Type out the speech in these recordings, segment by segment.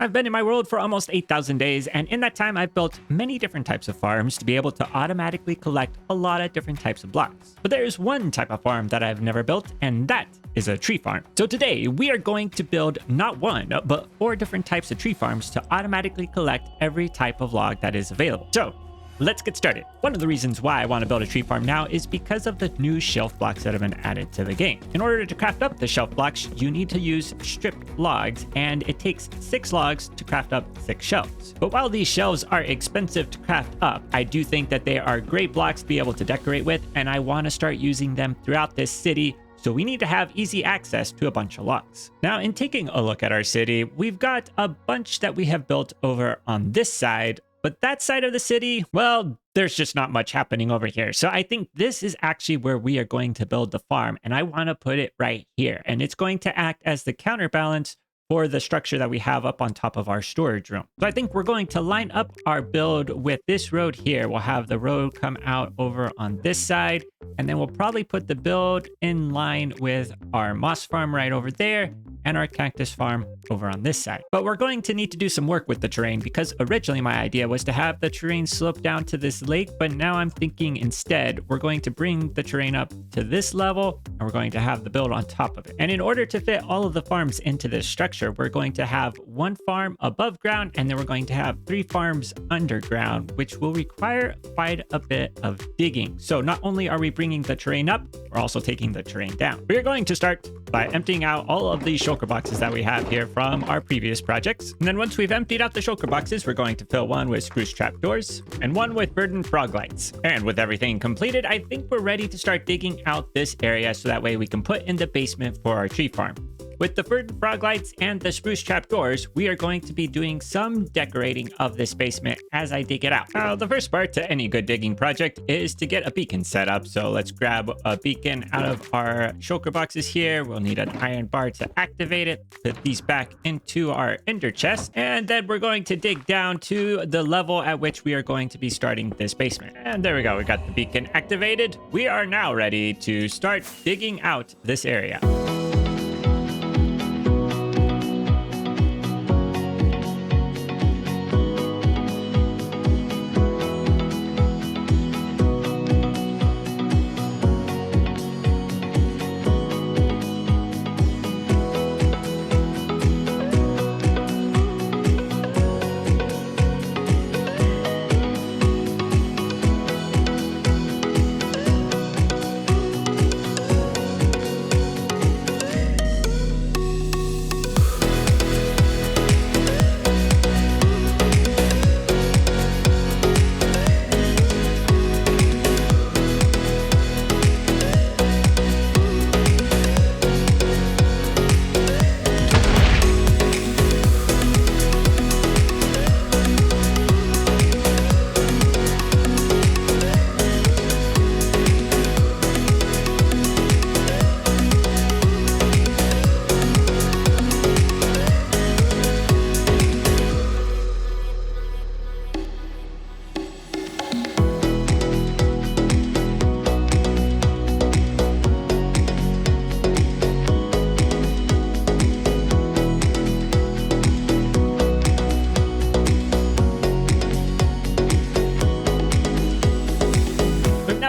I've been in my world for almost 8,000 days, and in that time I've built many different types of farms to be able to automatically collect a lot of different types of blocks. But there's one type of farm that I've never built, and that is a tree farm. So today we are going to build not one, but 4 different types of tree farms to automatically collect every type of log that is available. So let's get started. One of the reasons why I want to build a tree farm now is because of the new shelf blocks that have been added to the game. In order to craft up the shelf blocks, you need to use stripped logs, and it takes 6 logs to craft up 6 shelves. But while these shelves are expensive to craft up, I do think that they are great blocks to be able to decorate with, and I want to start using them throughout this city. So we need to have easy access to a bunch of logs. Now, in taking a look at our city, we've got a bunch that we have built over on this side. But that side of the city, well, there's just not much happening over here. So I think this is actually where we are going to build the farm. And I want to put it right here. And it's going to act as the counterbalance for the structure that we have up on top of our storage room. So I think we're going to line up our build with this road here. We'll have the road come out over on this side. And then we'll probably put the build in line with our moss farm right over there and our cactus farm over on this side. But we're going to need to do some work with the terrain because originally my idea was to have the terrain slope down to this lake, but now I'm thinking instead we're going to bring the terrain up to this level and we're going to have the build on top of it. And in order to fit all of the farms into this structure, we're going to have 1 farm above ground and then we're going to have 3 farms underground, which will require quite a bit of digging. So not only are we bringing the terrain up, we're also taking the terrain down. We're going to start by emptying out all of these shulker boxes that we have here from our previous projects. And then once we've emptied out the shulker boxes, we're going to fill one with spruce trapdoors and one with verdant frog lights. And with everything completed, I think we're ready to start digging out this area so that way we can put in the basement for our tree farm. With the verdant frog lights and the spruce trapdoors, we are going to be doing some decorating of this basement as I dig it out. Now, the first part to any good digging project is to get a beacon set up. So let's grab a beacon out of our shulker boxes here. We'll need an iron bar to activate it, put these back into our ender chest, and then we're going to dig down to the level at which we are going to be starting this basement. And there we go, we got the beacon activated. We are now ready to start digging out this area.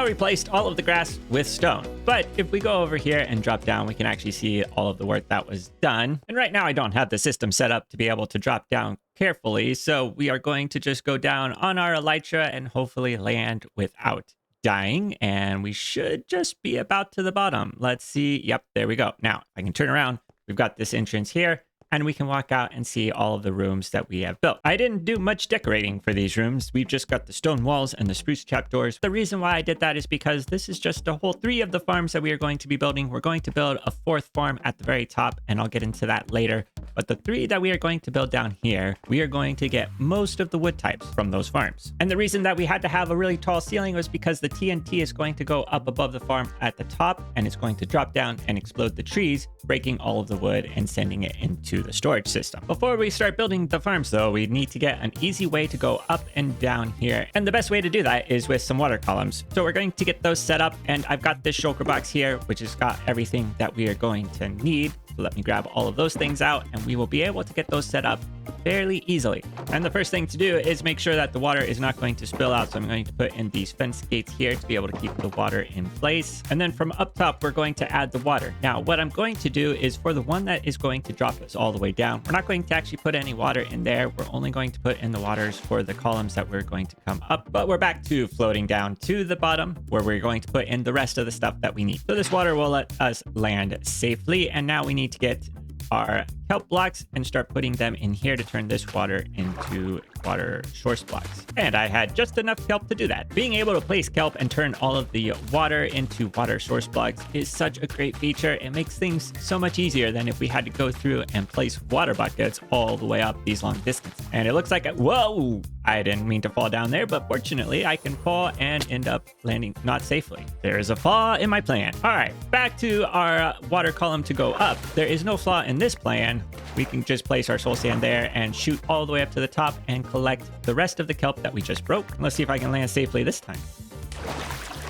Replaced all of the grass with stone. But if we go over here and drop down, we can actually see all of the work that was done. And right now I don't have the system set up to be able to drop down carefully. So we are going to just go down on our elytra and hopefully land without dying. And we should just be about to the bottom. Let's see. Yep, there we go. Now I can turn around. We've got this entrance here. And we can walk out and see all of the rooms that we have built. I didn't do much decorating for these rooms. We've just got the stone walls and the spruce trapdoors. The reason why I did that is because this is just a whole 3 of the farms that we are going to be building. We're going to build a 4th farm at the very top, and I'll get into that later. But the 3 that we are going to build down here, we are going to get most of the wood types from those farms. And the reason that we had to have a really tall ceiling was because the TNT is going to go up above the farm at the top, and it's going to drop down and explode the trees, breaking all of the wood and sending it into the storage system. Before we start building the farms though, we need to get an easy way to go up and down here. And the best way to do that is with some water columns. So we're going to get those set up, and I've got this shulker box here, which has got everything that we are going to need. So let me grab all of those things out and we will be able to get those set up fairly easily. And the first thing to do is make sure that the water is not going to spill out. So I'm going to put in these fence gates here to be able to keep the water in place. And then from up top, we're going to add the water. Now, what I'm going to do is for the one that is going to drop us all the way down, we're not going to actually put any water in there. We're only going to put in the waters for the columns that we're going to come up. But we're back to floating down to the bottom where we're going to put in the rest of the stuff that we need. So this water will let us land safely. And now we need to get our kelp blocks and start putting them in here to turn this water into water source blocks. And I had just enough kelp to do that. Being able to place kelp and turn all of the water into water source blocks is such a great feature. It makes things so much easier than if we had to go through and place water buckets all the way up these long distances. And it looks like, whoa, I didn't mean to fall down there, but fortunately I can fall and end up landing not safely. There is a flaw in my plan. All right, back to our water column to go up. There is no flaw in this plan. We can just place our soul sand there and shoot all the way up to the top and collect the rest of the kelp that we just broke. Let's see if I can land safely this time.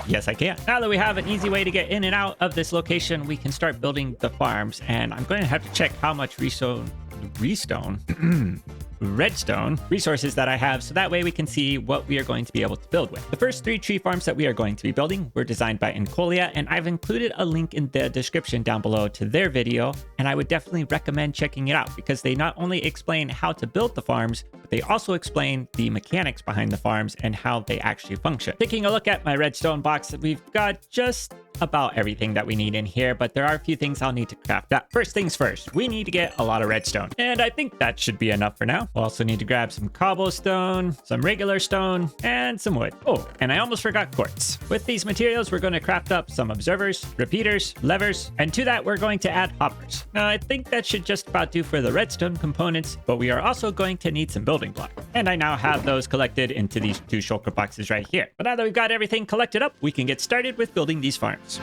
Yes, I can. Now that we have an easy way to get in and out of this location, we can start building the farms. And I'm going to have to check how much redstone resources that I have, so that way we can see what we are going to be able to build with. The first 3 tree farms that we are going to be building were designed by Encolia, and I've included a link in the description down below to their video, and I would definitely recommend checking it out because they not only explain how to build the farms, but they also explain the mechanics behind the farms and how they actually function. Taking a look at my redstone box, we've got just about everything that we need in here, but there are a few things I'll need to craft up. First things first, we need to get a lot of redstone, and I think that should be enough for now. We'll also need to grab some cobblestone, some regular stone, and some wood. Oh, and I almost forgot quartz. With these materials, we're going to craft up some observers, repeaters, levers, and to that, we're going to add hoppers. Now, I think that should just about do for the redstone components, but we are also going to need some building blocks. And I now have those collected into these 2 shulker boxes right here. But now that we've got everything collected up, we can get started with building these farms.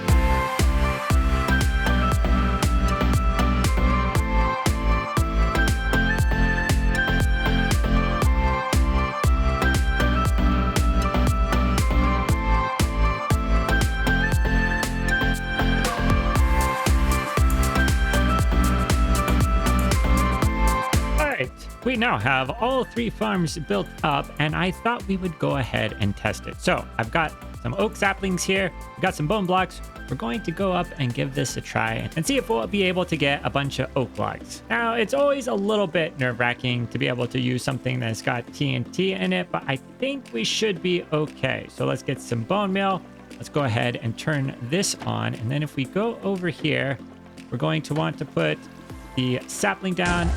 We now have all 3 farms built up, and I thought we would go ahead and test it. So I've got some oak saplings here, we've got some bone blocks. We're going to go up and give this a try and see if we'll be able to get a bunch of oak logs. Now, it's always a little bit nerve-wracking to be able to use something that's got TNT in it, but I think we should be okay. So let's get some bone meal. Let's go ahead and turn this on. And then if we go over here, we're going to want to put the sapling down.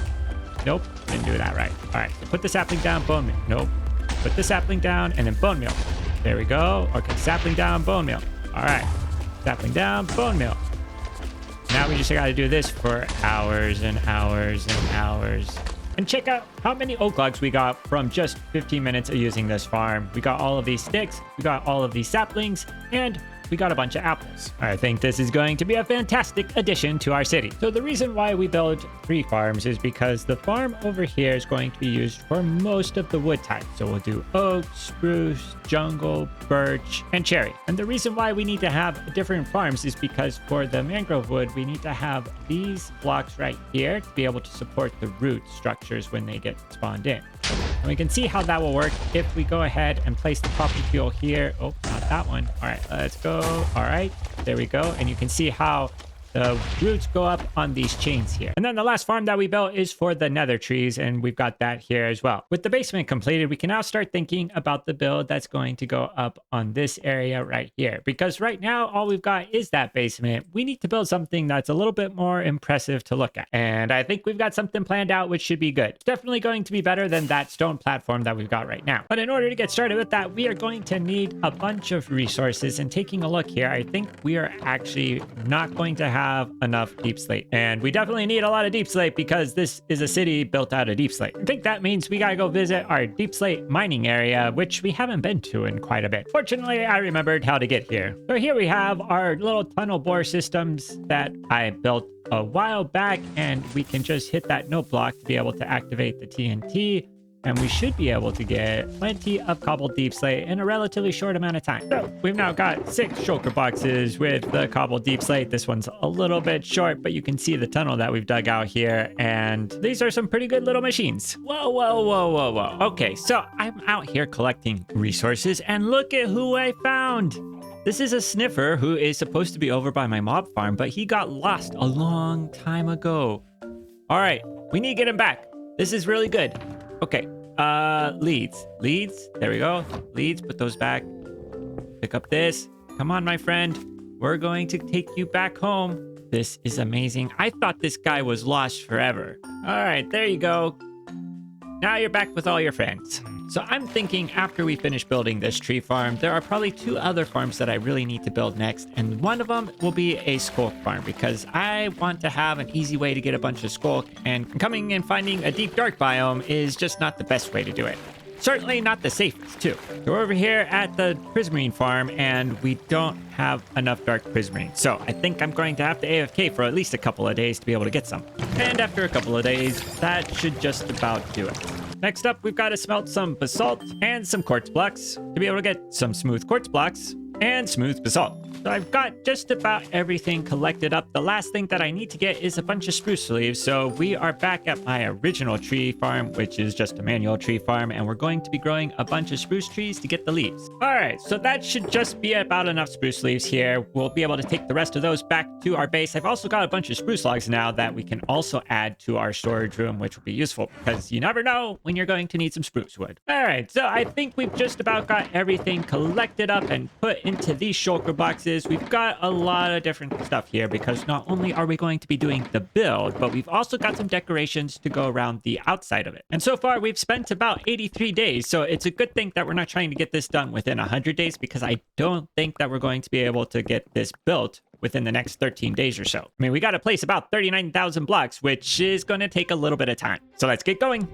Nope, didn't do that right. All right, so put the sapling down, bone meal. Nope. Put the sapling down and then bone meal. There we go. Okay, sapling down, bone meal. All right, sapling down, bone meal. Now we just got to do this for hours and hours and hours. And check out how many oak logs we got from just 15 minutes of using this farm. We got all of these sticks, we got all of these saplings, and we got a bunch of apples. I think this is going to be a fantastic addition to our city. So the reason why we build 3 farms is because the farm over here is going to be used for most of the wood types. So we'll do oak, spruce, jungle, birch, and cherry. And the reason why we need to have different farms is because for the mangrove wood, we need to have these blocks right here to be able to support the root structures when they get spawned in. And we can see how that will work if we go ahead and place the poppy fuel here. Oh, not that one. All right, let's go. All right, there we go. And you can see how the roots go up on these chains here. And then the last farm that we built is for the nether trees, and we've got that here as well. With the basement completed, we can now start thinking about the build that's going to go up on this area right here. Because right now, all we've got is that basement. We need to build something that's a little bit more impressive to look at. And I think we've got something planned out, which should be good. It's definitely going to be better than that stone platform that we've got right now. But in order to get started with that, we are going to need a bunch of resources. And taking a look here, I think we are actually not going to have enough deep slate, and we definitely need a lot of deep slate because this is a city built out of deep slate. I think that means we gotta go visit our deep slate mining area, which we haven't been to in quite a bit. Fortunately, I remembered how to get here. So here we have our little tunnel bore systems that I built a while back, and we can just hit that note block to be able to activate the TNT. and we should be able to get plenty of cobbled deep slate in a relatively short amount of time. So we've now got 6 shulker boxes with the cobbled deep slate. This one's a little bit short, but you can see the tunnel that we've dug out here, and these are some pretty good little machines. Whoa, whoa, whoa, whoa, whoa. Okay, so I'm out here collecting resources, and look at who I found. This is a sniffer who is supposed to be over by my mob farm, but he got lost a long time ago. All right, we need to get him back. This is really good. Okay, leads. There we go. Leads, put those back. Pick up this. Come on, my friend. We're going to take you back home. This is amazing. I thought this guy was lost forever. All right, there you go. Now you're back with all your friends. So I'm thinking after we finish building this tree farm, there are probably 2 other farms that I really need to build next. And one of them will be a skulk farm because I want to have an easy way to get a bunch of skulk. And coming and finding a deep dark biome is just not the best way to do it. Certainly not the safest, too. So we're over here at the prismarine farm, and we don't have enough dark prismarine. So I think I'm going to have to AFK for at least a couple of days to be able to get some. And after a couple of days, that should just about do it. Next up, we've got to smelt some basalt and some quartz blocks to be able to get some smooth quartz blocks and smooth basalt. So I've got just about everything collected up. The last thing that I need to get is a bunch of spruce leaves. So we are back at my original tree farm, which is just a manual tree farm, and we're going to be growing a bunch of spruce trees to get the leaves. All right, so that should just be about enough spruce leaves here. We'll be able to take the rest of those back to our base. I've also got a bunch of spruce logs now that we can also add to our storage room, which will be useful because you never know when you're going to need some spruce wood. All right, so I think we've just about got everything collected up and put into these shulker boxes. We've got a lot of different stuff here because not only are we going to be doing the build, but we've also got some decorations to go around the outside of it. And so far we've spent about 83 days. So it's a good thing that we're not trying to get this done within 100 days because I don't think that we're going to be able to get this built within the next 13 days or so. I mean, we got to place about 39,000 blocks, which is going to take a little bit of time. So let's get going.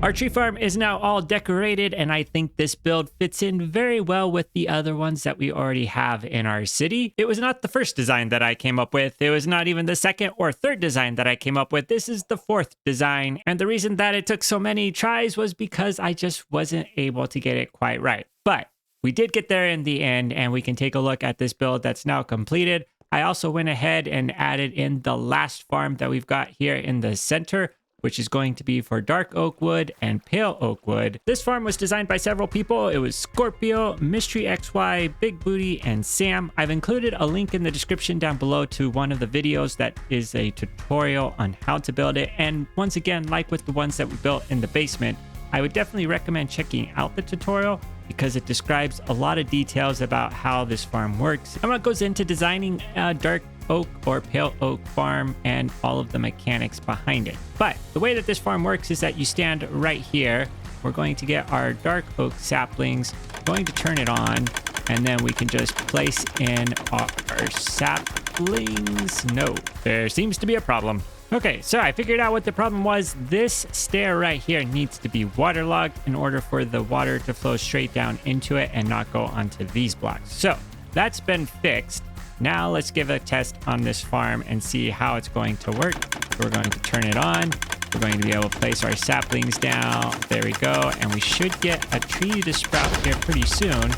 Our tree farm is now all decorated, and I think this build fits in very well with the other ones that we already have in our city. It was not the first design that I came up with. It was not even the second or third design that I came up with. This is the 4th design, and the reason that it took so many tries was because I just wasn't able to get it quite right. But we did get there in the end, and we can take a look at this build that's now completed. I also went ahead and added in the last farm that we've got here in the center, which is going to be for dark oak wood and pale oak wood. This farm was designed by several people. It was Scorpio, Mystery XY, Big Booty, and Sam. I've included a link in the description down below to one of the videos that is a tutorial on how to build it. And once again, like with the ones that we built in the basement, I would definitely recommend checking out the tutorial because it describes a lot of details about how this farm works and what goes into designing a dark oak or pale oak farm and all of the mechanics behind it. But the way that this farm works is that you stand right here. We're going to get our dark oak saplings, going to turn it on, and then we can just place in our saplings. No, there seems to be a problem. Okay, so I figured out what the problem was. This stair right here needs to be waterlogged in order for the water to flow straight down into it and not go onto these blocks. So that's been fixed. Now let's give a test on this farm and see how it's going to work. We're going to turn it on. We're going to be able to place our saplings down. There we go. And we should get a tree to sprout here pretty soon.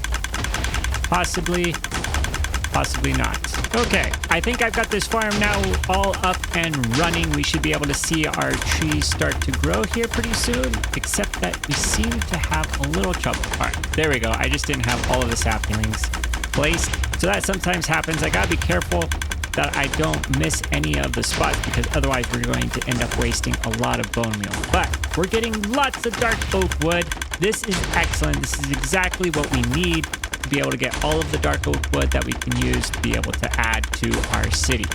Possibly not. Okay, I think I've got this farm now all up and running. We should be able to see our trees start to grow here pretty soon, except that we seem to have a little trouble. All right, there we go. I just didn't have all of the saplings placed. So that sometimes happens. I gotta be careful that I don't miss any of the spots because otherwise we're going to end up wasting a lot of bone meal. But we're getting lots of dark oak wood. This is excellent. This is exactly what we need to be able to get all of the dark oak wood that we can use to be able to add to our city.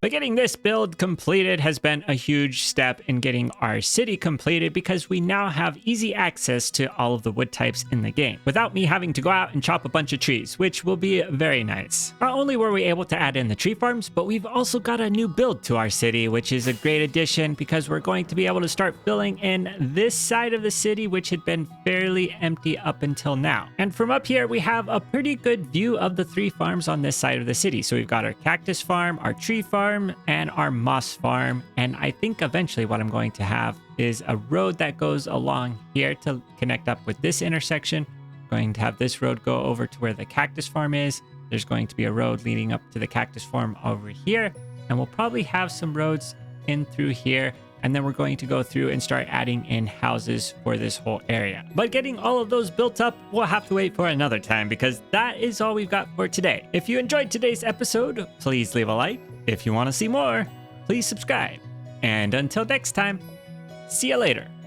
But getting this build completed has been a huge step in getting our city completed because we now have easy access to all of the wood types in the game without me having to go out and chop a bunch of trees, which will be very nice. Not only were we able to add in the tree farms, but we've also got a new build to our city, which is a great addition because we're going to be able to start filling in this side of the city, which had been fairly empty up until now. And from up here, we have a pretty good view of the 3 farms on this side of the city. So we've got our cactus farm, our tree farm, and our moss farm. And I think eventually what I'm going to have is a road that goes along here to connect up with this intersection. I'm going to have this road go over to where the cactus farm is. There's going to be a road leading up to the cactus farm over here, and we'll probably have some roads in through here, and then we're going to go through and start adding in houses for this whole area. But getting all of those built up, we'll have to wait for another time because that is all we've got for today. If you enjoyed today's episode, please leave a like. If you want to see more, please subscribe. And until next time, see you later.